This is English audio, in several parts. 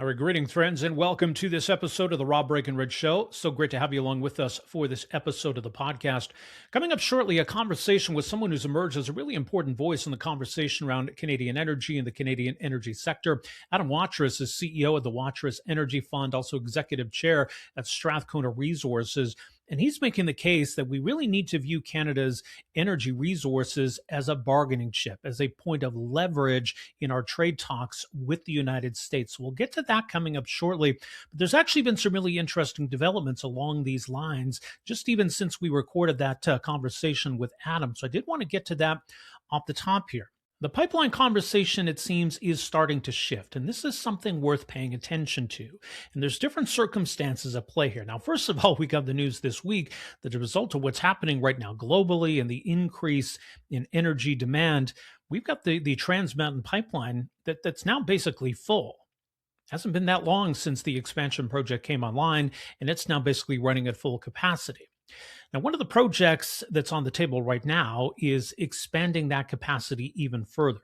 All right, greetings, friends, and welcome to this episode of the Rob Breakenridge Show. So great to have you along with us for this episode of the podcast. Coming up shortly, a conversation with someone who's emerged as a really important voice in the conversation around Canadian energy and the Canadian energy sector. Adam Waterous is CEO of the Waterous Energy Fund, also executive chair at Strathcona Resources. And he's making the case that we really need to view Canada's energy resources as a bargaining chip, as a point of leverage in our trade talks with the United States. We'll get to that coming up shortly. But there's actually been some really interesting developments along these lines, just even since we recorded that conversation with Adam. So I did want to get to that off the top here. The pipeline conversation, it seems, is starting to shift, and this is something worth paying attention to. And there's different circumstances at play here. Now, first of all, we got the news this week that as a result of what's happening right now globally and the increase in energy demand, we've got the Trans Mountain Pipeline that's now basically full. Hasn't been that long since the expansion project came online, and it's now basically running at full capacity. Now, one of the projects that's on the table right now is expanding that capacity even further.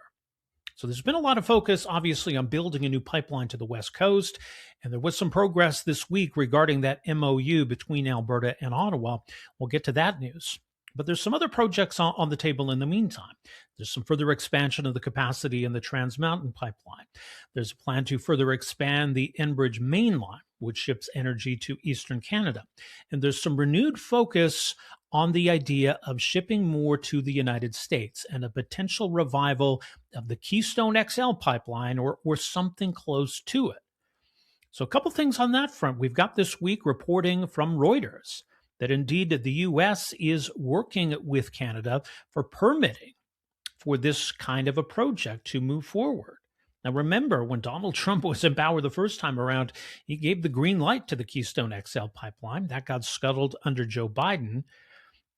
So there's been a lot of focus, obviously, on building a new pipeline to the West Coast, and there was some progress this week regarding that MOU between Alberta and Ottawa. We'll get to that news. But there's some other projects on the table in the meantime. There's some further expansion of the capacity in the Trans Mountain Pipeline. There's a plan to further expand the Enbridge Mainline, which ships energy to Eastern Canada. And there's some renewed focus on the idea of shipping more to the United States and a potential revival of the Keystone XL pipeline or something close to it. So a couple things on that front. We've got this week reporting from Reuters that indeed the U.S. is working with Canada for permitting for this kind of a project to move forward. Now, remember, when Donald Trump was in power the first time around, he gave the green light to the Keystone XL pipeline. That got scuttled under Joe Biden.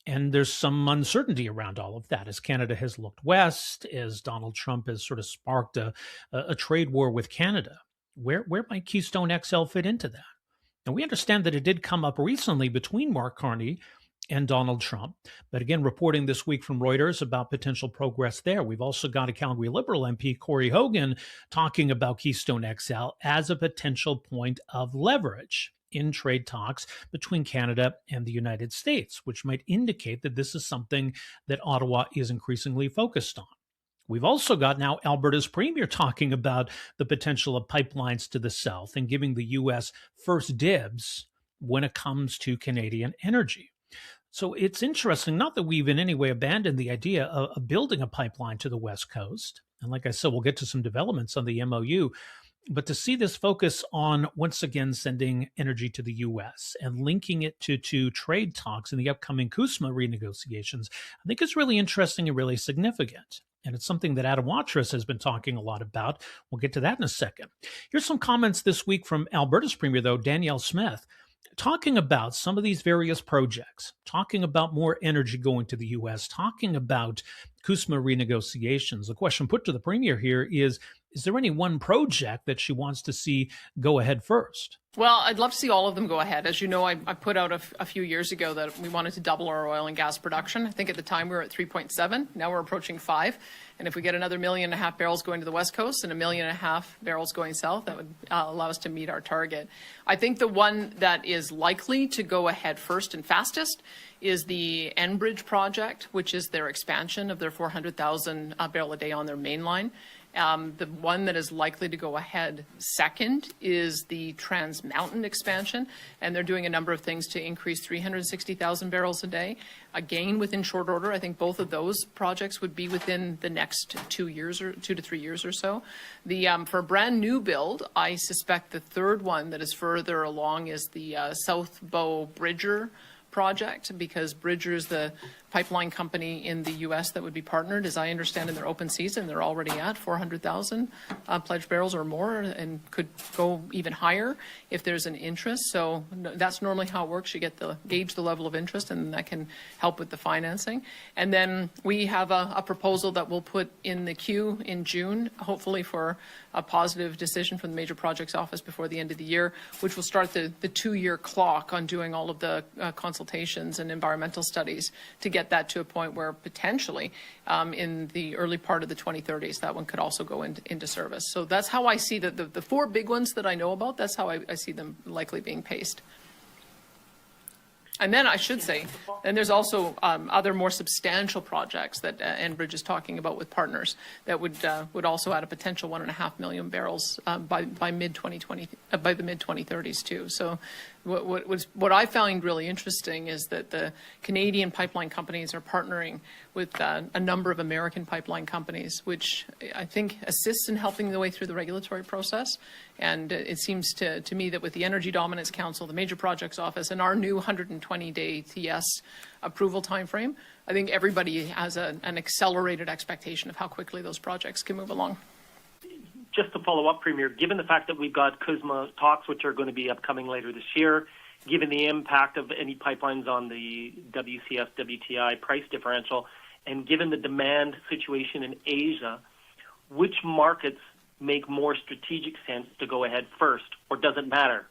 And there's some uncertainty around all of that as Canada has looked west, as Donald Trump has sort of sparked a trade war with Canada. Where might Keystone XL fit into that? And we understand that it did come up recently between Mark Carney and Donald Trump. But again, reporting this week from Reuters about potential progress there. We've also got a Calgary Liberal MP, Corey Hogan, talking about Keystone XL as a potential point of leverage in trade talks between Canada and the United States, which might indicate that this is something that Ottawa is increasingly focused on. We've also got now Alberta's premier talking about the potential of pipelines to the south and giving the U.S. first dibs when it comes to Canadian energy. So it's interesting, not that we've in any way abandoned the idea of building a pipeline to the West Coast. And like I said, we'll get to some developments on the MOU. But to see this focus on, once again, sending energy to the U.S. and linking it to trade talks in the upcoming CUSMA renegotiations, I think is really interesting and really significant. And it's something that Adam Waterous has been talking a lot about. We'll get to that in a second. Here's some comments this week from Alberta's Premier, though, Danielle Smith, talking about some of these various projects, talking about more energy going to the U.S., talking about CUSMA renegotiations. The question put to the Premier here is there any one project that she wants to see go ahead first? Well, I'd love to see all of them go ahead. As you know, I put out a few years ago that we wanted to double our oil and gas production. I think at the time we were at 3.7. Now we're approaching 5. And if we get another 1.5 million barrels going to the West Coast and 1.5 million barrels going south, that would allow us to meet our target. I think the one that is likely to go ahead first and fastest is the Enbridge project, which is their expansion of their 400,000 barrel a day on their main line. The one that is likely to go ahead second is the Trans Mountain expansion, and they're doing a number of things to increase 360,000 barrels a day. Again, within short order, I think both of those projects would be within the next 2 years or 2 to 3 years or so. For a brand new build, I suspect the third one that is further along is the South Bow Bridger project, because Bridger is the pipeline company in the U.S. that would be partnered. As I understand, in their open season, they're already at 400,000 pledged barrels or more, and could go even higher if there's an interest. So that's normally how it works. You get gauge the level of interest, and that can help with the financing. And then we have a proposal that we'll put in the queue in June, hopefully for a positive decision from the Major Projects Office before the end of the year, which will start the 2-year clock on doing all of the consultations and environmental studies to get get that to a point where potentially in the early part of the 2030s, that one could also go into service. So that's how I see the four big ones that I know about. That's how I see them likely being paced. And then I should say, and there's also other more substantial projects that Enbridge is talking about with partners that would also add a potential 1.5 million barrels by the mid 2030s too. So what I found really interesting is that the Canadian pipeline companies are partnering with a number of American pipeline companies, which I think assists in helping the way through the regulatory process. And it seems to me that with the Energy Dominance Council, the Major Projects Office, and our new 120-day TS approval timeframe, I think everybody has an accelerated expectation of how quickly those projects can move along. Just to follow up, Premier, given the fact that we've got CUSMA talks, which are going to be upcoming later this year, given the impact of any pipelines on the WCS, WTI price differential, and given the demand situation in Asia, which markets make more strategic sense to go ahead first, or does it matter?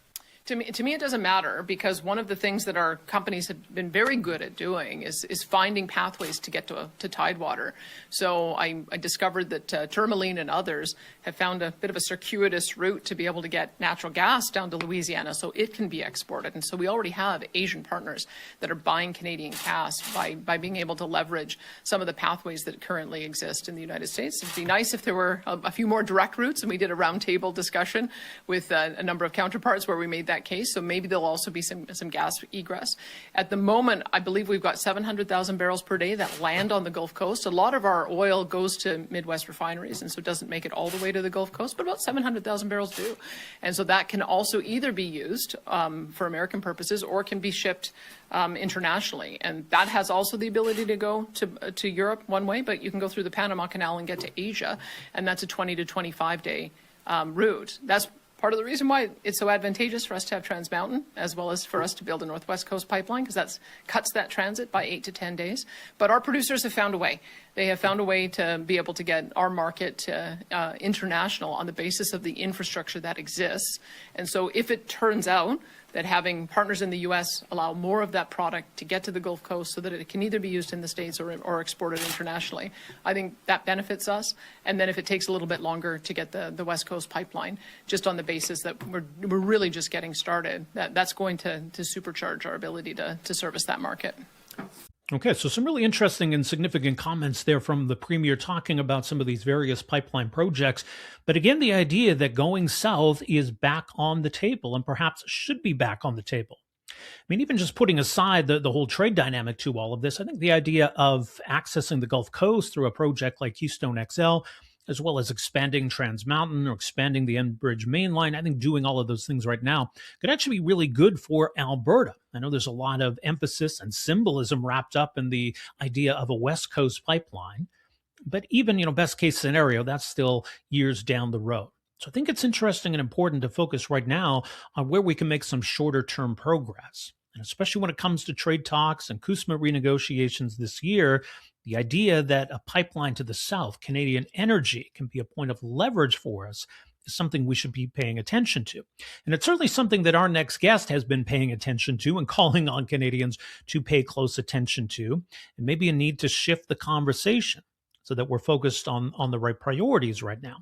To me, it doesn't matter, because one of the things that our companies have been very good at doing is finding pathways to get to Tidewater. So I discovered that Tourmaline and others have found a bit of a circuitous route to be able to get natural gas down to Louisiana so it can be exported. And so we already have Asian partners that are buying Canadian gas by being able to leverage some of the pathways that currently exist in the United States. It'd be nice if there were a few more direct routes, and we did a roundtable discussion with a number of counterparts where we made that case. So maybe there'll also be some gas egress. At the moment, I believe we've got 700,000 barrels per day that land on the Gulf Coast. A lot of our oil goes to Midwest refineries, and so it doesn't make it all the way to the Gulf Coast, but about 700,000 barrels do. And so that can also either be used for American purposes or can be shipped internationally. And that has also the ability to go to Europe one way, but you can go through the Panama Canal and get to Asia, and that's a 20 to 25 day route. That's part of the reason why it's so advantageous for us to have Trans Mountain, as well as for us to build a Northwest Coast pipeline, because that cuts that transit by 8 to 10 days. But our producers have found a way. They have found a way to be able to get our market international on the basis of the infrastructure that exists. And so if it turns out that having partners in the U.S. allow more of that product to get to the Gulf Coast so that it can either be used in the States or exported internationally, I think that benefits us. And then if it takes a little bit longer to get the West Coast pipeline, just on the basis that we're really just getting started, that's going to supercharge our ability to service that market. Okay, so some really interesting and significant comments there from the Premier talking about some of these various pipeline projects. But again, the idea that going south is back on the table and perhaps should be back on the table. I mean, even just putting aside the whole trade dynamic to all of this, I think the idea of accessing the Gulf Coast through a project like Keystone XL, as well as expanding Trans Mountain or expanding the Enbridge mainline, I think doing all of those things right now could actually be really good for Alberta. I know there's a lot of emphasis and symbolism wrapped up in the idea of a West Coast pipeline, but even, best case scenario, that's still years down the road. So I think it's interesting and important to focus right now on where we can make some shorter term progress. And especially when it comes to trade talks and CUSMA renegotiations this year, the idea that a pipeline to the south, Canadian energy, can be a point of leverage for us is something we should be paying attention to. And it's certainly something that our next guest has been paying attention to and calling on Canadians to pay close attention to, and maybe a need to shift the conversation so that we're focused on the right priorities right now.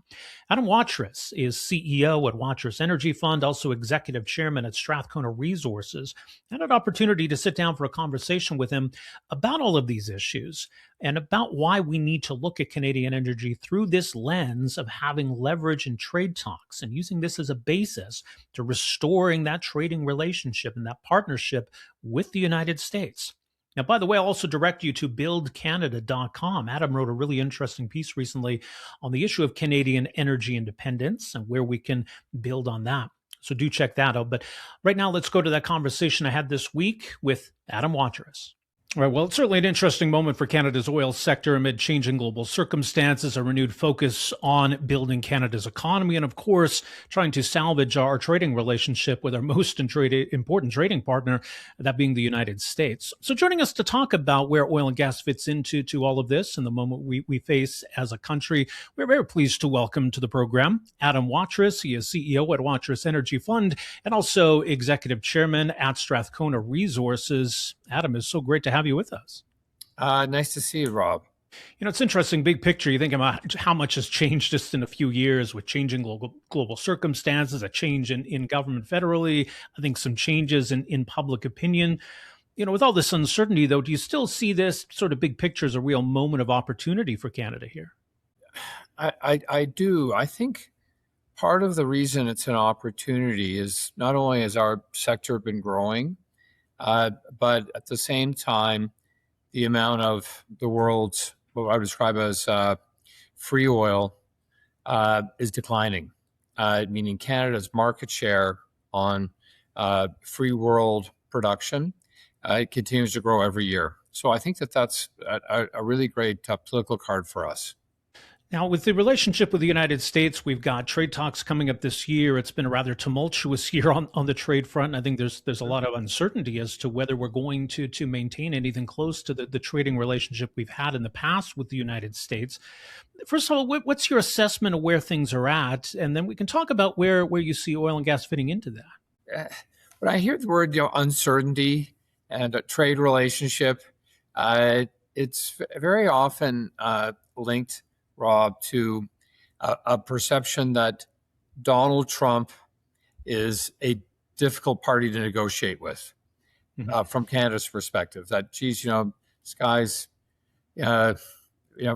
Adam Waterous is CEO at Waterous Energy Fund, also executive chairman at Strathcona Resources. I had an opportunity to sit down for a conversation with him about all of these issues and about why we need to look at Canadian energy through this lens of having leverage in trade talks and using this as a basis to restoring that trading relationship and that partnership with the United States. Now, by the way, I'll also direct you to buildcanada.com. Adam wrote a really interesting piece recently on the issue of Canadian energy independence and where we can build on that. So do check that out. But right now, let's go to that conversation I had this week with Adam Waterous. All right, well, it's certainly an interesting moment for Canada's oil sector amid changing global circumstances, a renewed focus on building Canada's economy, and of course, trying to salvage our trading relationship with our most important trading partner, that being the United States. So joining us to talk about where oil and gas fits into all of this and the moment we face as a country, we're very pleased to welcome to the program Adam Waterous. He is CEO at Waterous Energy Fund and also executive chairman at Strathcona Resources. Adam, it's so great to have you with us. Nice to see you, Rob. It's interesting, big picture. You think about how much has changed just in a few years with changing global circumstances, a change in government federally, I think some changes in public opinion. With all this uncertainty, though, do you still see this sort of big picture as a real moment of opportunity for Canada here? I do. I think part of the reason it's an opportunity is not only has our sector been growing, but at the same time, the amount of the world's what I would describe as free oil is declining, meaning Canada's market share on free world production it continues to grow every year. So I think that's a really great political card for us. Now, with the relationship with the United States, we've got trade talks coming up this year. It's been a rather tumultuous year on the trade front. I think there's a lot of uncertainty as to whether we're going to maintain anything close to the trading relationship we've had in the past with the United States. First of all, what's your assessment of where things are at? And then we can talk about where you see oil and gas fitting into that. When I hear the word uncertainty and a trade relationship, it's very often linked, Rob, to a perception that Donald Trump is a difficult party to negotiate with from Canada's perspective. That, geez, this guy's,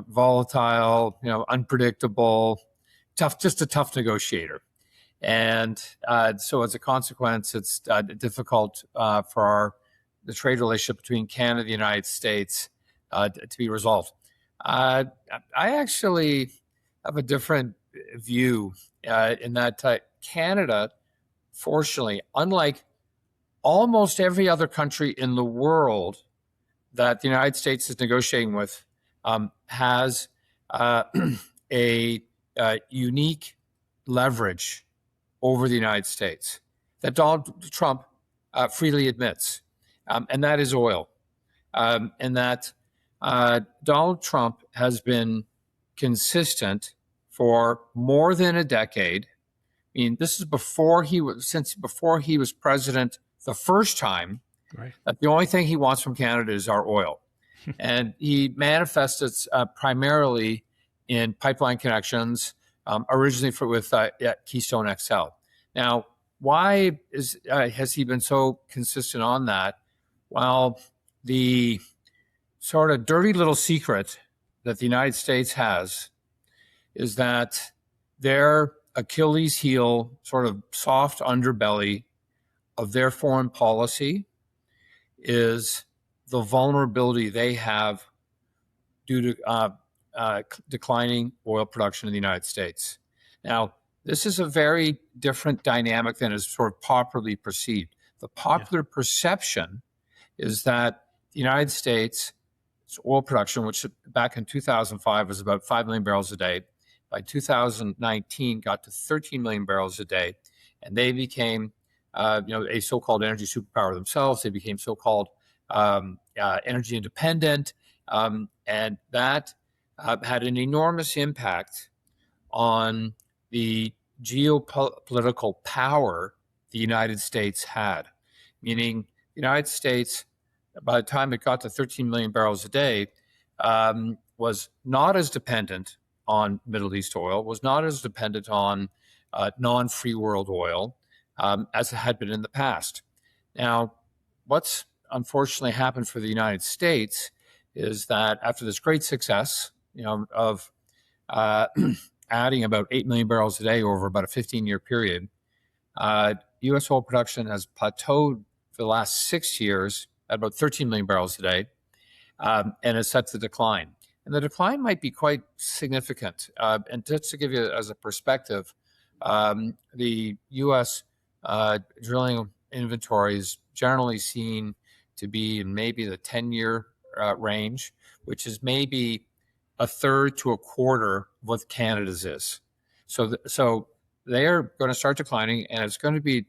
volatile, unpredictable, tough, just a tough negotiator. And so as a consequence, it's difficult for the trade relationship between Canada and the United States to be resolved. I actually have a different view in that Canada, fortunately, unlike almost every other country in the world that the United States is negotiating with, has a unique leverage over the United States that Donald Trump freely admits, and that is oil, and that Donald Trump has been consistent for more than a decade. I mean, this is before he was president the first time. Right. That the only thing he wants from Canada is our oil, and he manifests it primarily in pipeline connections, originally with Keystone XL. Now, why has he been so consistent on that? Well, the sort of dirty little secret that the United States has is that their Achilles heel, sort of soft underbelly of their foreign policy is the vulnerability they have due to declining oil production in the United States. Now, this is a very different dynamic than is sort of popularly perceived. The popular perception is that the United States oil production, which back in 2005 was about 5 million barrels a day, by 2019 got to 13 million barrels a day, and they became, a so-called energy superpower themselves. They became so-called energy independent, and that had an enormous impact on the geopolitical power the United States had, meaning the United States, by the time it got to 13 million barrels a day, was not as dependent on Middle East oil, was not as dependent on non-free world oil as it had been in the past. Now, what's unfortunately happened for the United States is that after this great success, of adding about 8 million barrels a day over about a 15-year period, U.S. oil production has plateaued for the last 6 years at about 13 million barrels a day, and is set to decline. And the decline might be quite significant. And just to give you as a perspective, the U.S. Drilling inventory is generally seen to be in maybe the 10-year range, which is maybe a third to a quarter of what Canada's is. So they are going to start declining, and it's going to be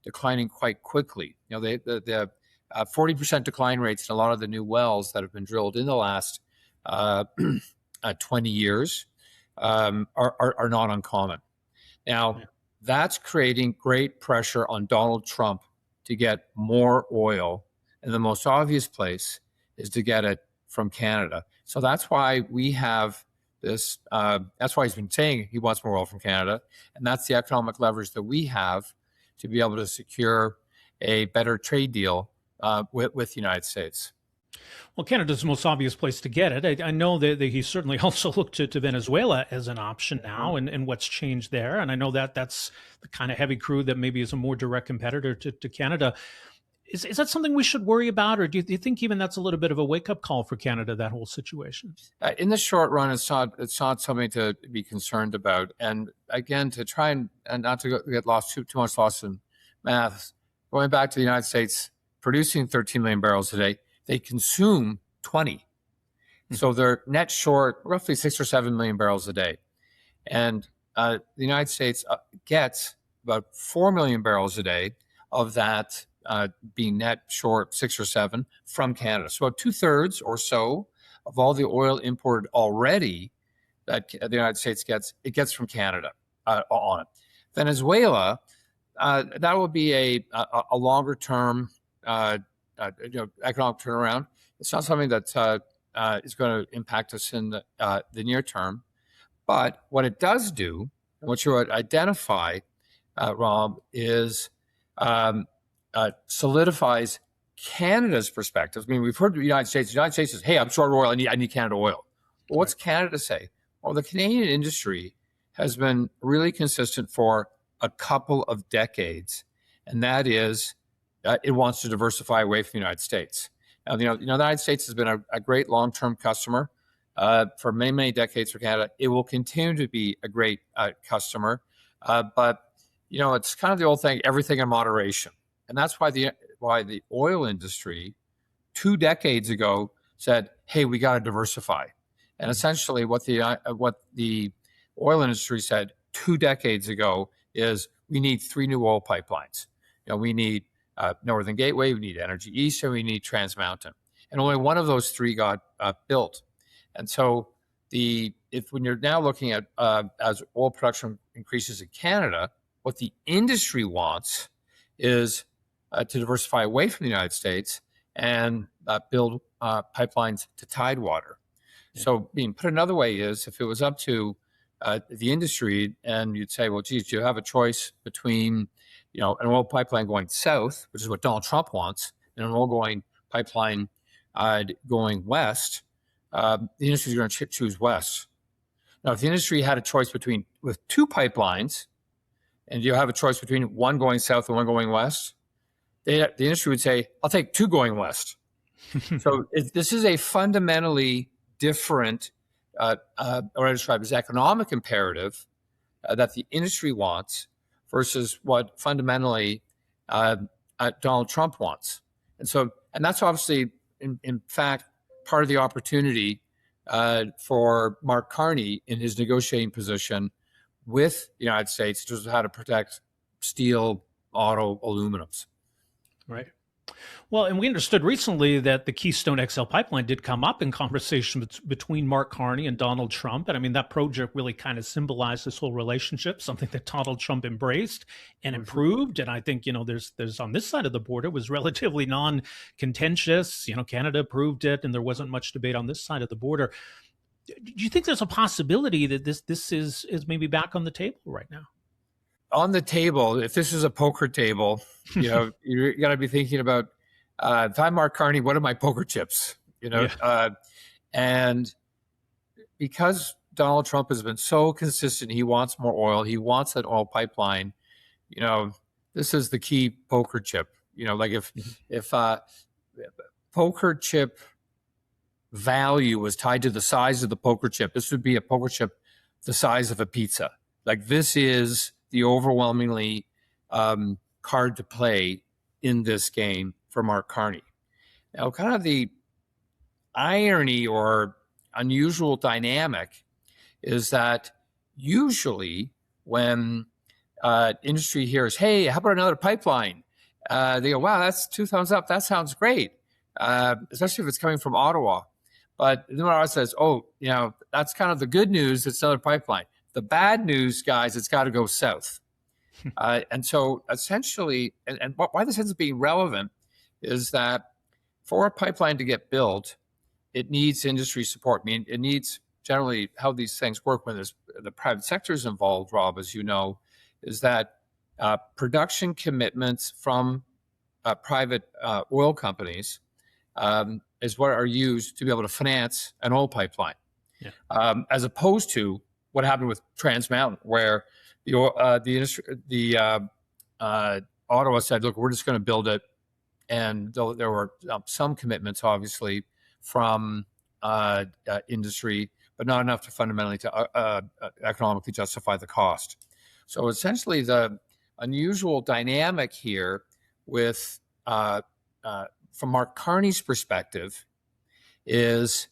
declining quite quickly. The 40% decline rates in a lot of the new wells that have been drilled in the last 20 years are not uncommon. Now, that's creating great pressure on Donald Trump to get more oil. And the most obvious place is to get it from Canada. So that's why we have this. That's why he's been saying he wants more oil from Canada, and that's the economic leverage that we have to be able to secure a better trade deal with the United States. Well, Canada's the most obvious place to get it. I know that he certainly also looked to Venezuela as an option now, and what's changed there. And I know that that's the kind of heavy crude that maybe is a more direct competitor to Canada. Is that something we should worry about, or do you think even that's a little bit of a wake-up call for Canada, that whole situation? In the short run, it's not something to be concerned about. And again, to try and not to get lost too much lost in math, going back to the United States, producing 13 million barrels a day, they consume 20. So they're net short roughly 6 or 7 million barrels a day. And the United States gets about 4 million barrels a day of that being net short 6 or 7 from Canada. So about 2/3 or so of all the oil imported already that the United States gets, it gets from Canada on it. Venezuela, that will be a longer term economic turnaround. It's not something that is going to impact us in the near term. But what it does do, and what you would identify, Rob, is solidifies Canada's perspective. I mean, we've heard the United States. The United States says, "Hey, I'm short oil. I need Canada oil." Well, what's Canada say? Well, the Canadian industry has been really consistent for a couple of decades, and that is it wants to diversify away from the United States. Now, the United States has been a great long-term customer for many, many decades for Canada. It will continue to be a great customer, but it's kind of the old thing: everything in moderation. And that's why the oil industry 2 decades ago said, "Hey, we got to diversify." And essentially, what the oil industry said 2 decades ago is, we need 3 new oil pipelines. We need Northern Gateway, we need Energy East, and we need Trans Mountain. And only one of those 3 got built. And so, when you're now looking at as oil production increases in Canada, what the industry wants is to diversify away from the United States and build pipelines to Tidewater. Yeah. So, put another way is, if it was up to the industry, and you'd say, well, geez, do you have a choice between, an oil pipeline going south, which is what Donald Trump wants, and an oil pipeline going west, the industry is going to choose west. Now, if the industry had a choice with 2 pipelines, and you have a choice between one going south and one going west, the industry would say, I'll take 2 going west. So this is a fundamentally different, or I describe as economic imperative that the industry wants versus what fundamentally Donald Trump wants. And that's obviously, in fact, part of the opportunity for Mark Carney in his negotiating position with the United States, to how to protect steel, auto, aluminums. Right. Well, and we understood recently that the Keystone XL pipeline did come up in conversation between Mark Carney and Donald Trump. And I mean, that project really kind of symbolized this whole relationship, something that Donald Trump embraced and improved. And I think, there's on this side of the border was relatively non-contentious. Canada approved it, and there wasn't much debate on this side of the border. Do you think there's a possibility that this is maybe back on the table right now? On the table, if this is a poker table, you got to be thinking about, if I'm Mark Carney, what are my poker chips? And because Donald Trump has been so consistent, he wants more oil, he wants that oil pipeline. This is the key poker chip. Like if poker chip value was tied to the size of the poker chip, this would be a poker chip the size of a pizza. Like, this is the overwhelmingly card to play in this game for Mark Carney. Now, kind of the irony or unusual dynamic is that usually when industry hears, "Hey, how about another pipeline?" They go, "Wow, that's 2 thumbs up. That sounds great," especially if it's coming from Ottawa. But then Ottawa says, "Oh, that's kind of the good news. It's another pipeline. The bad news, guys, it's got to go south." And so essentially, and why this ends up being relevant is that for a pipeline to get built, it needs industry support. I mean, it needs generally how these things work when there's the private sector is involved, Rob, as you know, is that production commitments from private oil companies is what are used to be able to finance an oil pipeline, as opposed to what happened with Trans Mountain, where the industry, Ottawa said, "Look, we're just going to build it," and there were some commitments, obviously, from industry, but not enough to fundamentally to economically justify the cost. So essentially, the unusual dynamic here with from Mark Carney's perspective is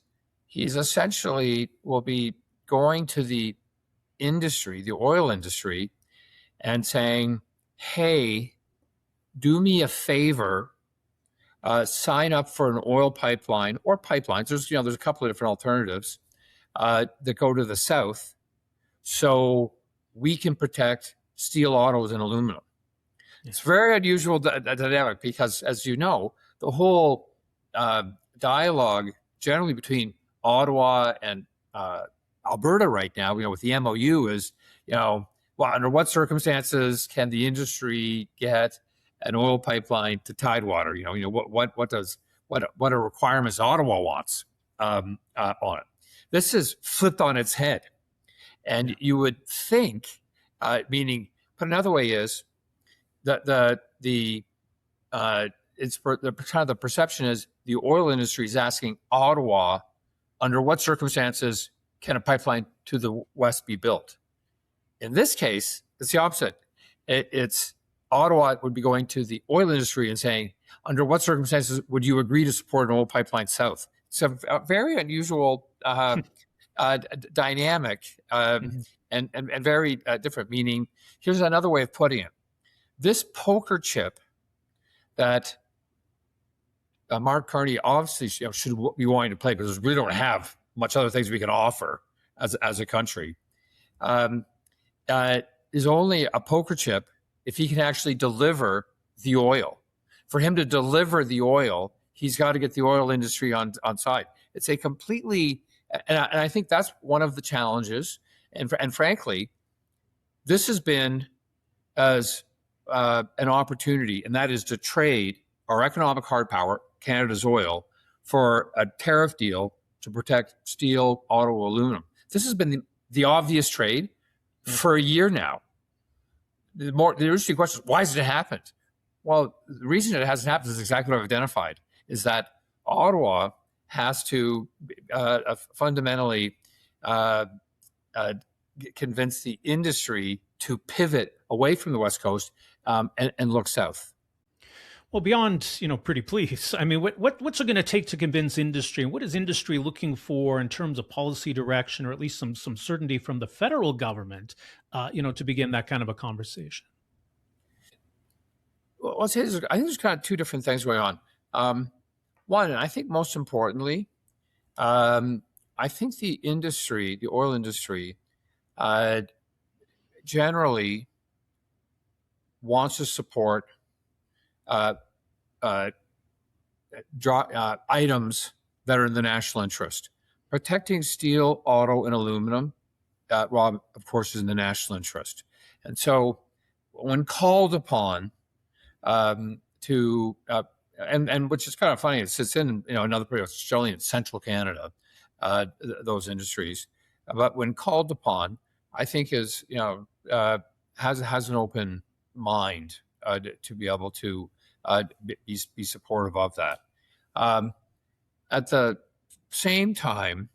he's essentially will be going to the industry, the oil industry, and saying, hey, do me a favor, sign up for an oil pipeline or pipelines. There's a couple of different alternatives that go to the south so we can protect steel, autos, and aluminum. It's very unusual dynamic because, as you know, the whole dialogue generally between Ottawa and Alberta right now, with the MOU is, well, under what circumstances can the industry get an oil pipeline to Tidewater? What are requirements Ottawa wants on it? This is flipped on its head, and you would think, meaning, put another way is that the perception is the oil industry is asking Ottawa, under what circumstances can a pipeline to the west be built? In this case, it's the opposite. It's Ottawa would be going to the oil industry and saying, under what circumstances would you agree to support an oil pipeline south? It's a very unusual dynamic and very different, meaning, here's another way of putting it. This poker chip that Mark Carney obviously should be wanting to play, because we really don't have much other things we can offer as a country, is only a poker chip if he can actually deliver the oil. For him to deliver the oil, he's got to get the oil industry on side. It's a completely, and I think that's one of the challenges. And frankly, this has been as an opportunity, and that is to trade our economic hard power, Canada's oil, for a tariff deal to protect steel, auto, aluminum. This has been the obvious trade for a year now. The interesting question is, why has it happened? Well, the reason it hasn't happened is exactly what I've identified, is that Ottawa has to fundamentally convince the industry to pivot away from the West Coast and look south. Well, beyond, pretty please, I mean, what's it going to take to convince industry? And what is industry looking for in terms of policy direction, or at least some certainty from the federal government, to begin that kind of a conversation? Well, I think there's kind of two different things going on. One, and I think most importantly, I think the industry, the oil industry, generally wants to support items that are in the national interest. Protecting steel, auto, and aluminum, Rob, of course, is in the national interest. And so when called upon to, and which is kind of funny, it sits in, another place, Australia and central Canada, those industries. But when called upon, I think is, has an open mind to be able to be supportive of that. At the same time,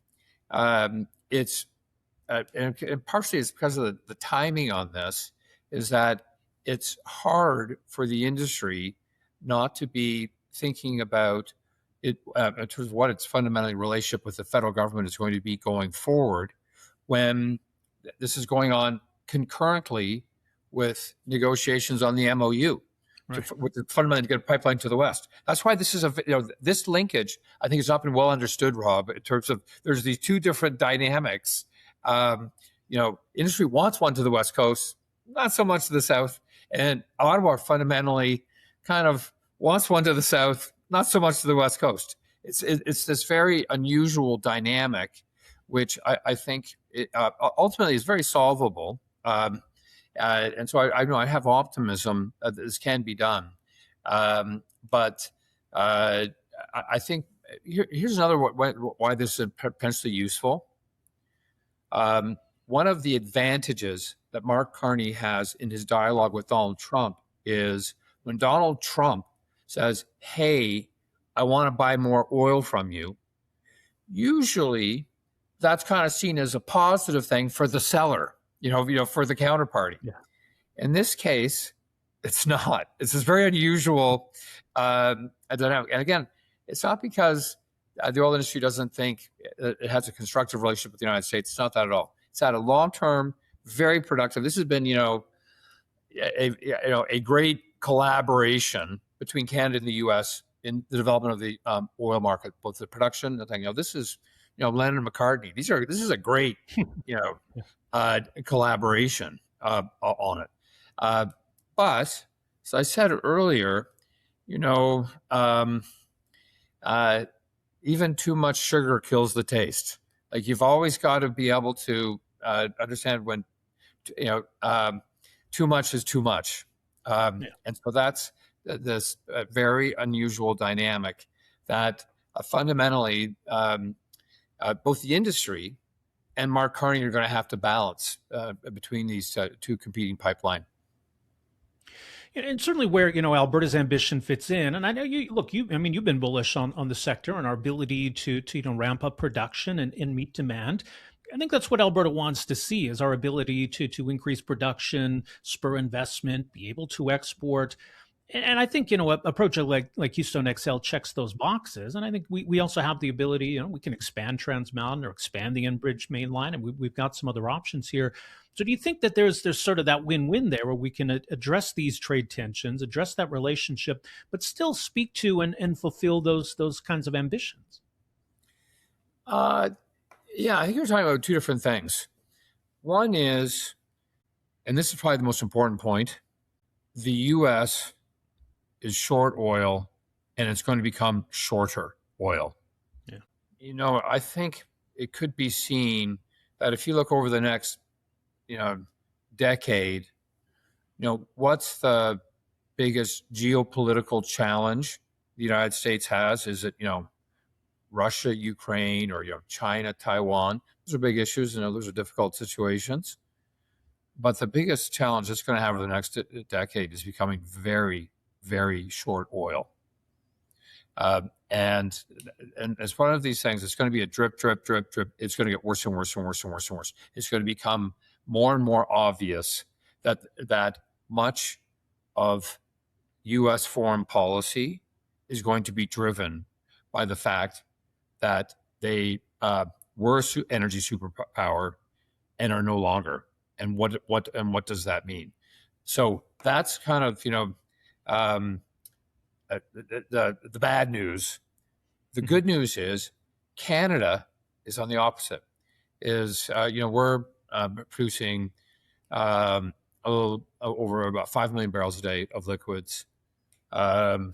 it's and partially it's because of the timing on this, is that it's hard for the industry not to be thinking about it in terms of what its fundamentally relationship with the federal government is going to be going forward, when this is going on concurrently with negotiations on the MOU, right, to fundamentally get a pipeline to the west. That's why this is this linkage, I think, has not been well understood, Rob, in terms of there's these two different dynamics. Industry wants one to the west coast, not so much to the south, and Ottawa fundamentally kind of wants one to the south, not so much to the west coast. it's this very unusual dynamic, which I think ultimately is very solvable. And so I know I have optimism that this can be done. But I think here's another why this is potentially useful. One of the advantages that Mark Carney has in his dialogue with Donald Trump is when Donald Trump says, hey, I want to buy more oil from you, usually that's kind of seen as a positive thing for the seller, for the counterparty. Yeah. In this case, it's not. It's this very unusual dynamic. And again, it's not because the oil industry doesn't think it has a constructive relationship with the United States. It's not that at all. It's had a long-term, very productive. This has been, a great collaboration between Canada and the U.S. in the development of the oil market, both the production and the thing. This is, Lennon and McCartney. This is a great, collaboration on it. But as I said earlier, even too much sugar kills the taste. Like you've always got to be able to understand when, too much is too much. And so that's this very unusual dynamic that fundamentally both the industry and Mark Carney are going to have to balance between these two competing pipeline. And certainly where, Alberta's ambition fits in. And I know you've been bullish on the sector and our ability to ramp up production and meet demand. I think that's what Alberta wants to see is our ability to increase production, spur investment, be able to export. And I think, a project like Keystone XL checks those boxes. And I think we also have the ability, we can expand Trans Mountain or expand the Enbridge main line, and we've got some other options here. So do you think that there's sort of that win-win there where we can address these trade tensions, address that relationship, but still speak to and fulfill those kinds of ambitions? Yeah, I think you're talking about two different things. One is, and this is probably the most important point, the U.S. is short oil, and it's going to become shorter oil. Yeah. I think it could be seen that if you look over the next, decade, what's the biggest geopolitical challenge the United States has? Is it, Russia, Ukraine, or, China, Taiwan? Those are big issues. Those are difficult situations. But the biggest challenge it's going to have over the next decade is becoming very, very short oil. And as one of these things, it's going to be a drip, drip, drip, drip. It's going to get worse and worse and worse and worse and worse. It's going to become more and more obvious that much of U.S. foreign policy is going to be driven by the fact that they were energy superpower and are no longer. And what does that mean? So that's kind of the bad news. The good news is Canada is on the opposite. We're producing a little over about 5 million barrels a day of liquids. Our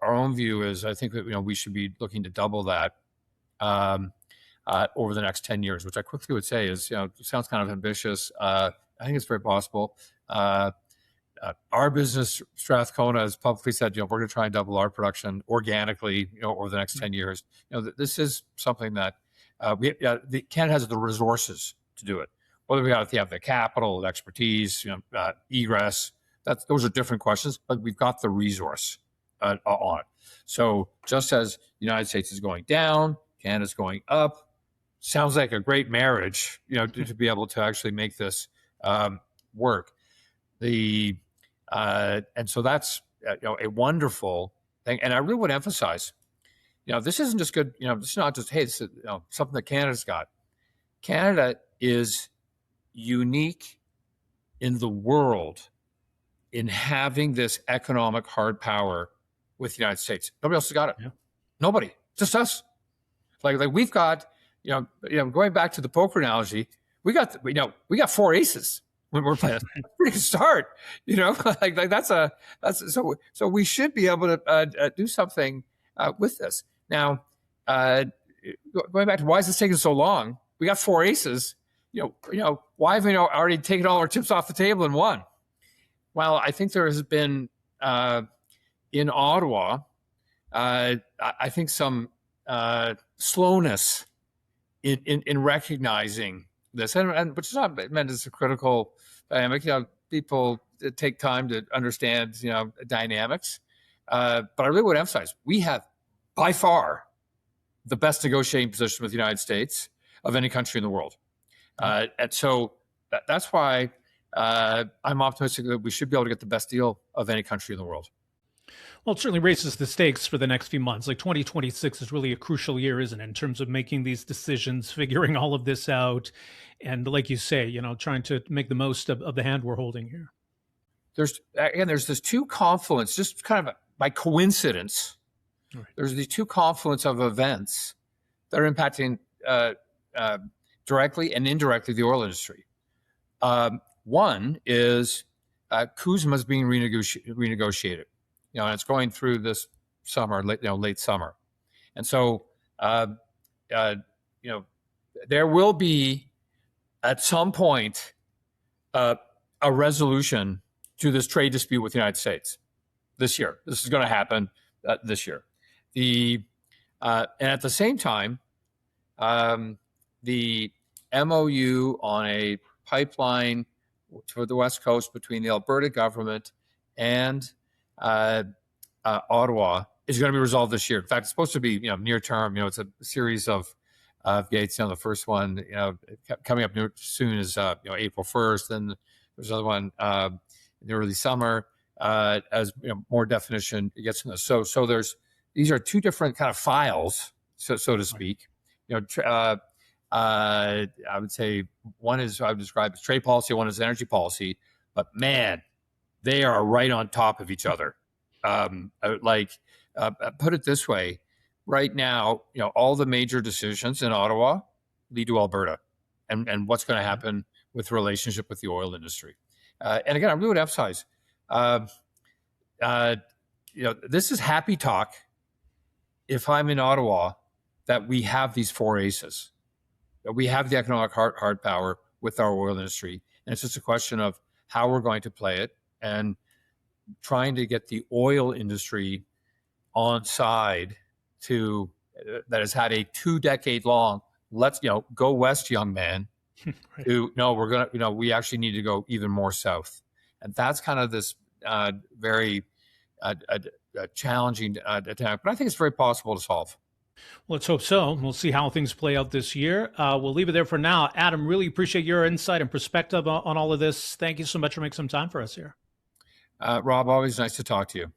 own view is I think that we should be looking to double that over the next 10 years, which I quickly would say is sounds kind of ambitious. I think it's very possible. Our business, Strathcona, has publicly said, we're going to try and double our production organically, over the next 10 years. This is something that Canada has the resources to do it. Whether we have the capital, the expertise, egress, those are different questions, but we've got the resource on it. So just as the United States is going down, Canada's going up, sounds like a great marriage, to be able to actually make this work. And so that's a wonderful thing. And I really would emphasize, this isn't just good. This is not just, hey, this is something that Canada's got. Canada is unique in the world in having this economic hard power with the United States. Nobody else has got it. Yeah. Nobody, just us. Like we've got, going back to the poker analogy, we got 4 aces when we're playing. That's a pretty good start, so we should be able to do something with this. Now, going back to why is this taking so long? We got four aces. Why have we already taken all our chips off the table and won? Well, I think there has been in Ottawa, I think some slowness in recognizing this, and which is not meant as a critical dynamic. People take time to understand dynamics, but I really would emphasize we have by far the best negotiating position with the United States of any country in the world, and so that's why I'm optimistic that we should be able to get the best deal of any country in the world. Well, it certainly raises the stakes for the next few months. Like 2026 is really a crucial year, isn't it, in terms of making these decisions, figuring all of this out, and like you say, trying to make the most of the hand we're holding here. There's this two confluence, just kind of by coincidence. Right. There's these two confluence of events that are impacting directly and indirectly the oil industry. One is CUSMA is being renegotiated. And it's going through this summer, late summer, and so there will be at some point a resolution to this trade dispute with the United States this year. This is going to happen this year. And at the same time, the MOU on a pipeline to the West Coast between the Alberta government and Ottawa is going to be resolved this year. In fact, it's supposed to be near term. It's a series of gates. The first one coming up soon is April 1st. Then there's another one in the early summer as more definition gets in this. So these are two different kind of files, so to speak. I would say one is I would describe as trade policy, one is energy policy. But man, they are right on top of each other. Put it this way, right now, all the major decisions in Ottawa lead to Alberta and what's going to happen with the relationship with the oil industry. And again, I really would emphasize, this is happy talk if I'm in Ottawa that we have these four aces. That we have the economic hard power with our oil industry. And it's just a question of how we're going to play it and trying to get the oil industry on side that has had a 2-decade long, let's, go west, young man, right. We actually need to go even more south. And that's kind of this very challenging attack, but I think it's very possible to solve. Well, let's hope so. We'll see how things play out this year. We'll leave it there for now. Adam, really appreciate your insight and perspective on all of this. Thank you so much for making some time for us here. Rob, always nice to talk to you.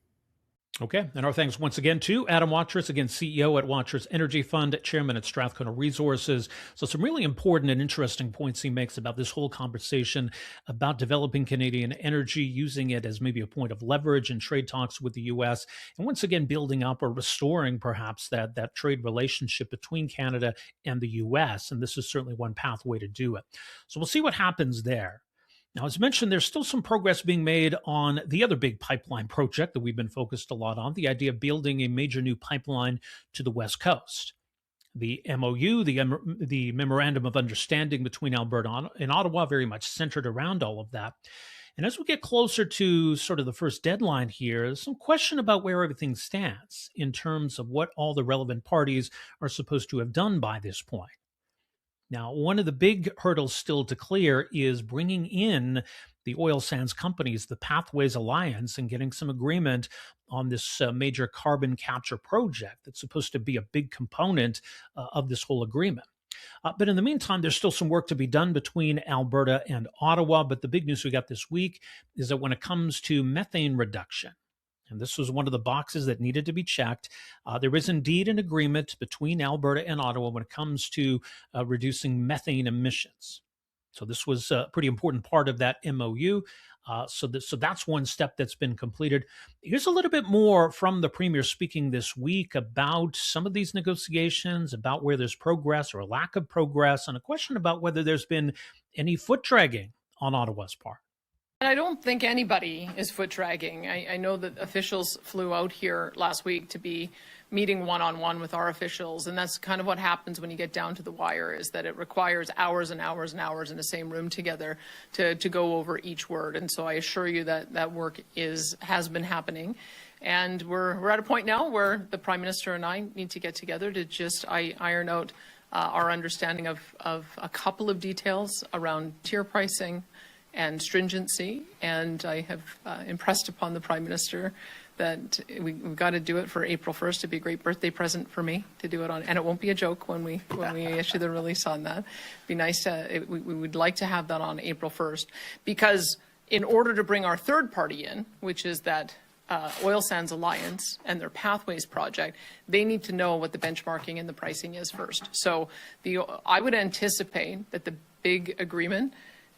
Okay. And our thanks once again to Adam Waterous, again, CEO at Waterous Energy Fund, chairman at Strathcona Resources. So some really important and interesting points he makes about this whole conversation about developing Canadian energy, using it as maybe a point of leverage in trade talks with the U.S., and once again, building up or restoring perhaps that trade relationship between Canada and the U.S. And this is certainly one pathway to do it. So we'll see what happens there. Now, as mentioned, there's still some progress being made on the other big pipeline project that we've been focused a lot on, the idea of building a major new pipeline to the West Coast. The MOU, the Memorandum of Understanding between Alberta and Ottawa, very much centered around all of that. And as we get closer to sort of the first deadline here, there's some question about where everything stands in terms of what all the relevant parties are supposed to have done by this point. Now, one of the big hurdles still to clear is bringing in the oil sands companies, the Pathways Alliance, and getting some agreement on this major carbon capture project that's supposed to be a big component of this whole agreement. But in the meantime, there's still some work to be done between Alberta and Ottawa. But the big news we got this week is that when it comes to methane reduction, and this was one of the boxes that needed to be checked, there is indeed an agreement between Alberta and Ottawa when it comes to reducing methane emissions. So this was a pretty important part of that MOU. So that's one step that's been completed. Here's a little bit more from the Premier speaking this week about some of these negotiations, about where there's progress or lack of progress, and a question about whether there's been any foot dragging on Ottawa's part. I don't think anybody is foot dragging. I know that officials flew out here last week to be meeting one-on-one with our officials, and that's kind of what happens when you get down to the wire, is that it requires hours and hours and hours in the same room together to go over each word. And so I assure you that that work has been happening. And we're at a point now where the Prime Minister and I need to get together to just iron out our understanding of a couple of details around tier pricing and stringency. And I have impressed upon the Prime Minister that we've got to do it for April 1st. It'd be a great birthday present for me to do it on, and it won't be a joke when we issue the release on that. It'd be nice we would like to have that on April 1st, because in order to bring our third party in, which is that Oil Sands Alliance and their Pathways project, they need to know what the benchmarking and the pricing is first. So I would anticipate that the big agreement,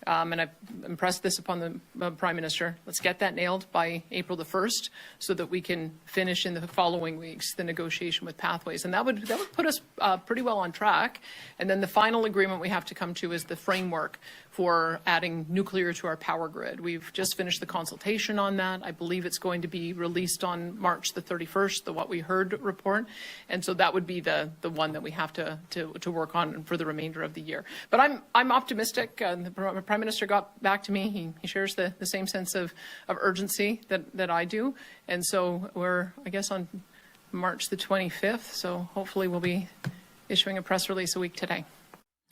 and I've impressed this upon the Prime Minister, let's get that nailed by April the 1st so that we can finish in the following weeks the negotiation with Pathways. And that would put us pretty well on track. And then the final agreement we have to come to is the framework for adding nuclear to our power grid. We've just finished the consultation on that. I believe it's going to be released on March the 31st, the What We Heard report. And so that would be the one that we have to work on for the remainder of the year. But I'm optimistic. The Prime Minister got back to me. He shares the same sense of urgency that I do. And so we're, I guess, on March the 25th. So hopefully we'll be issuing a press release a week today.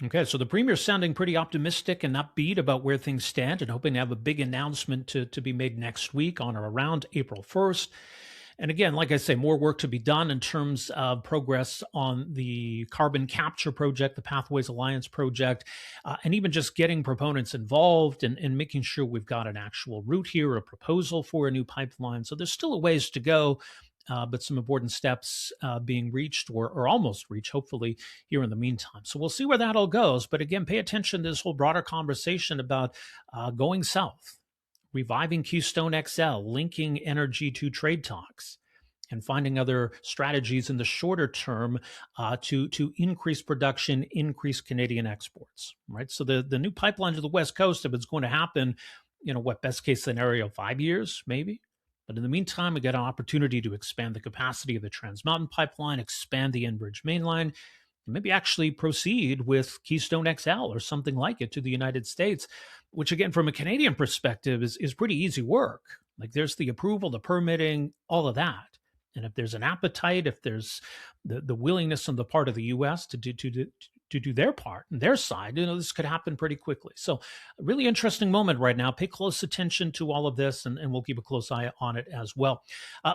Okay, so the Premier's sounding pretty optimistic and upbeat about where things stand and hoping to have a big announcement to be made next week on or around April 1st. And again, like I say, more work to be done in terms of progress on the carbon capture project, the Pathways Alliance project, and even just getting proponents involved and making sure we've got an actual route here, a proposal for a new pipeline. So there's still a ways to go. But some important steps being reached or almost reached, hopefully, here in the meantime. So we'll see where that all goes. But again, pay attention to this whole broader conversation about going south, reviving Keystone XL, linking energy to trade talks, and finding other strategies in the shorter term to increase production, increase Canadian exports, right? So the new pipeline to the West Coast, if it's going to happen, best case scenario, 5 years, maybe? But in the meantime, we got an opportunity to expand the capacity of the Trans Mountain Pipeline, expand the Enbridge Mainline, and maybe actually proceed with Keystone XL or something like it to the United States, which again, from a Canadian perspective, is pretty easy work. Like there's the approval, the permitting, all of that. And if there's an appetite, if there's the willingness on the part of the U.S. to do their part and their side, this could happen pretty quickly. So a really interesting moment right now. Pay close attention to all of this, and we'll keep a close eye on it as well.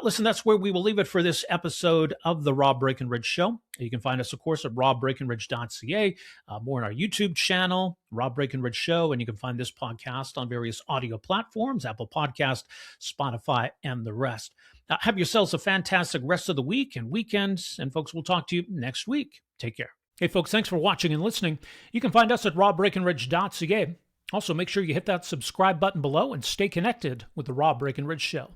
Listen, that's where we will leave it for this episode of the Rob Breakenridge Show. You can find us, of course, at robbreakenridge.ca, more on our YouTube channel, Rob Breakenridge Show, and you can find this podcast on various audio platforms, Apple Podcast, Spotify, and the rest. Have yourselves a fantastic rest of the week and weekend, and folks, we'll talk to you next week. Take care. Hey, folks, thanks for watching and listening. You can find us at robbreakenridge.ca. Also, make sure you hit that subscribe button below and stay connected with the Rob Breakenridge Show.